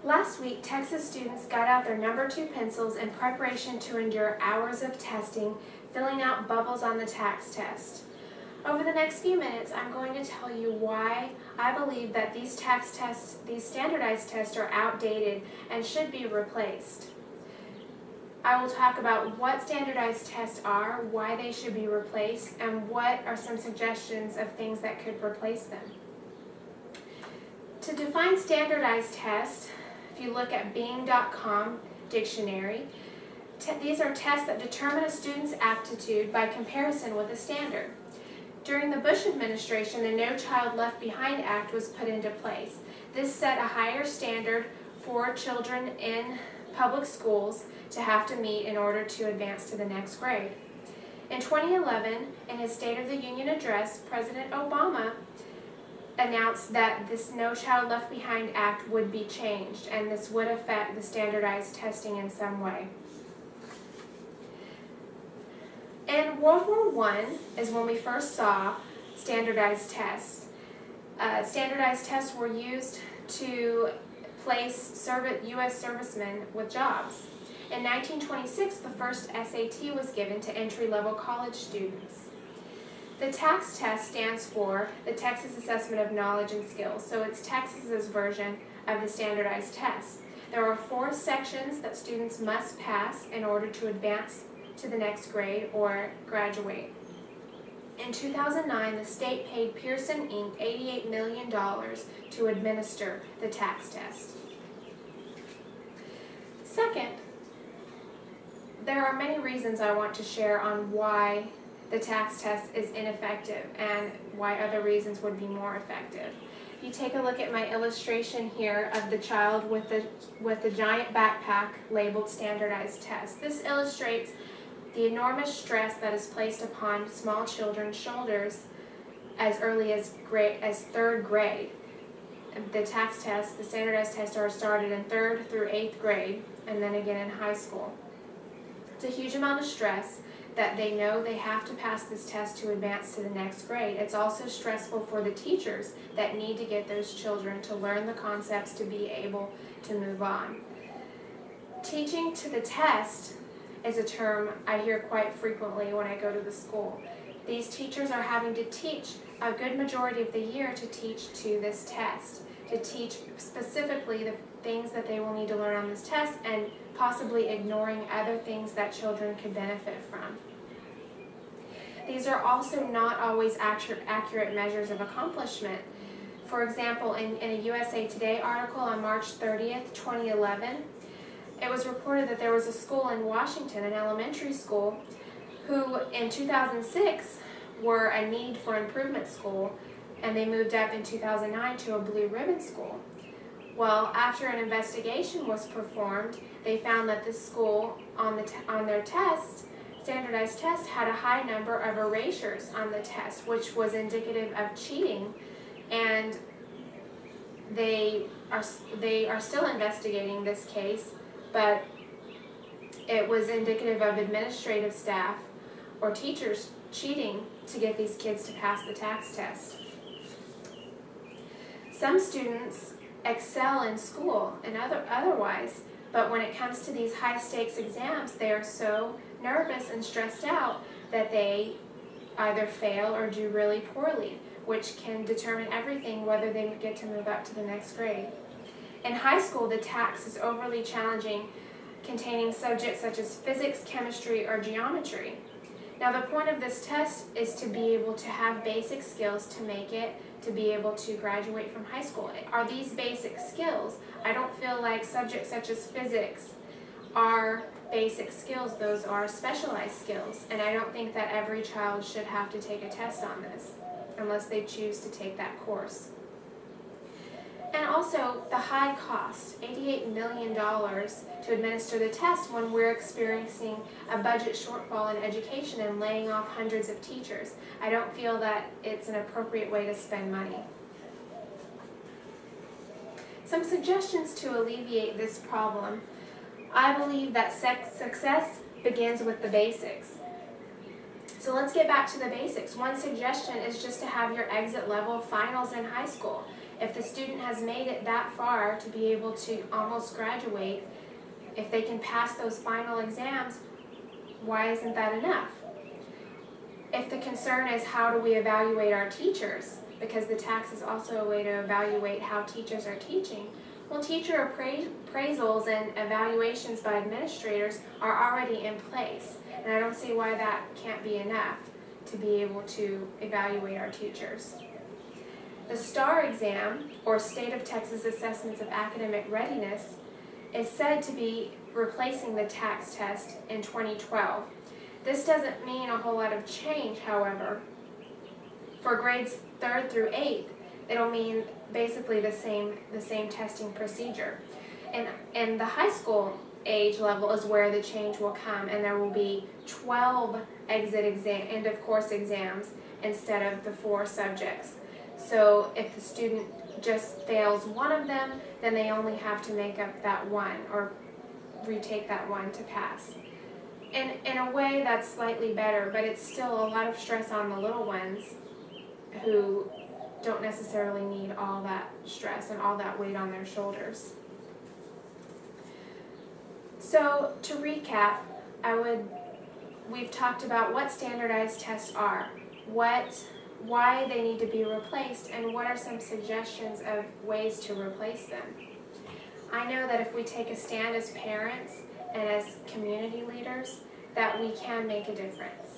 Last week, Texas students got out their number 2 pencils in preparation to endure hours of testing, filling out bubbles on the TAKS test. Over the next few minutes, I'm going to tell you why I believe that these TAKS tests, these standardized tests, are outdated and should be replaced. I will talk about what standardized tests are, why they should be replaced, and what are some suggestions of things that could replace them. To define standardized tests, if you look at Bing.com dictionary, these are tests that determine a student's aptitude by comparison with a standard. During the Bush administration, the No Child Left Behind Act was put into place. This set a higher standard for children in public schools to have to meet in order to advance to the next grade. In 2011, in his State of the Union address, President Obama announced that this No Child Left Behind Act would be changed, and this would affect the standardized testing in some way. In World War I is when we first saw standardized tests. Standardized tests were used to place U.S. servicemen with jobs. In 1926, the first SAT was given to entry-level college students. The TAKS test stands for the Texas Assessment of Knowledge and Skills, so it's Texas's version of the standardized test. There are 4 sections that students must pass in order to advance to the next grade or graduate. In 2009, the state paid Pearson Inc. $88 million to administer the TAKS test. Second, there are many reasons I want to share on why the TAKS test is ineffective and why other reasons would be more effective. If you take a look at my illustration here of the child with the giant backpack labeled standardized test, this illustrates the enormous stress that is placed upon small children's shoulders as early as 3rd grade. The TAKS test, the standardized tests, are started in 3rd through 8th grade and then again in high school. It's a huge amount of stress that they know they have to pass this test to advance to the next grade. It's also stressful for the teachers that need to get those children to learn the concepts to be able to move on. Teaching to the test is a term I hear quite frequently when I go to the school. These teachers are having to teach a good majority of the year to teach to this test, to teach specifically the things that they will need to learn on this test and possibly ignoring other things that children could benefit from. These are also not always accurate measures of accomplishment. For example, in a USA Today article on March 30th, 2011, it was reported that there was a school in Washington, an elementary school, who in 2006 were a need for improvement school, and they moved up in 2009 to a blue ribbon school. Well, after an investigation was performed, they found that this school on their test, standardized test, had a high number of erasures on the test, which was indicative of cheating, and they are still investigating this case, but it was indicative of administrative staff or teachers cheating to get these kids to pass the TAKS test. Some students excel in school and otherwise, but when it comes to these high-stakes exams, they are so nervous and stressed out that they either fail or do really poorly, which can determine everything whether they get to move up to the next grade. In high school, the TAKS is overly challenging, containing subjects such as physics, chemistry, or geometry. Now, the point of this test is to be able to have basic skills to make it to be able to graduate from high school. Are these basic skills? I don't feel like subjects such as physics are basic skills. Those are specialized skills, and I don't think that every child should have to take a test on this unless they choose to take that course. And also the high cost, $88 million to administer the test when we're experiencing a budget shortfall in education and laying off hundreds of teachers. I don't feel that it's an appropriate way to spend money. Some suggestions to alleviate this problem. I believe that success begins with the basics. So let's get back to the basics. One suggestion is just to have your exit level finals in high school. If the student has made it that far to be able to almost graduate, if they can pass those final exams, why isn't that enough? If the concern is how do we evaluate our teachers, because the tax is also a way to evaluate how teachers are teaching, well, teacher appraisals and evaluations by administrators are already in place, and I don't see why that can't be enough to be able to evaluate our teachers. The STAR exam, or State of Texas Assessments of Academic Readiness, is said to be replacing the tax test in 2012. This doesn't mean a whole lot of change, however. For grades 3rd through 8th, it'll mean basically the same testing procedure. And the high school age level is where the change will come, and there will be 12 end of course exams instead of the 4 subjects. So if the student just fails one of them, then they only have to make up that one or retake that one to pass. And in a way that's slightly better, but it's still a lot of stress on the little ones who don't necessarily need all that stress and all that weight on their shoulders. So to recap, we've talked about what standardized tests are, why they need to be replaced, and what are some suggestions of ways to replace them. I know that if we take a stand as parents and as community leaders, that we can make a difference.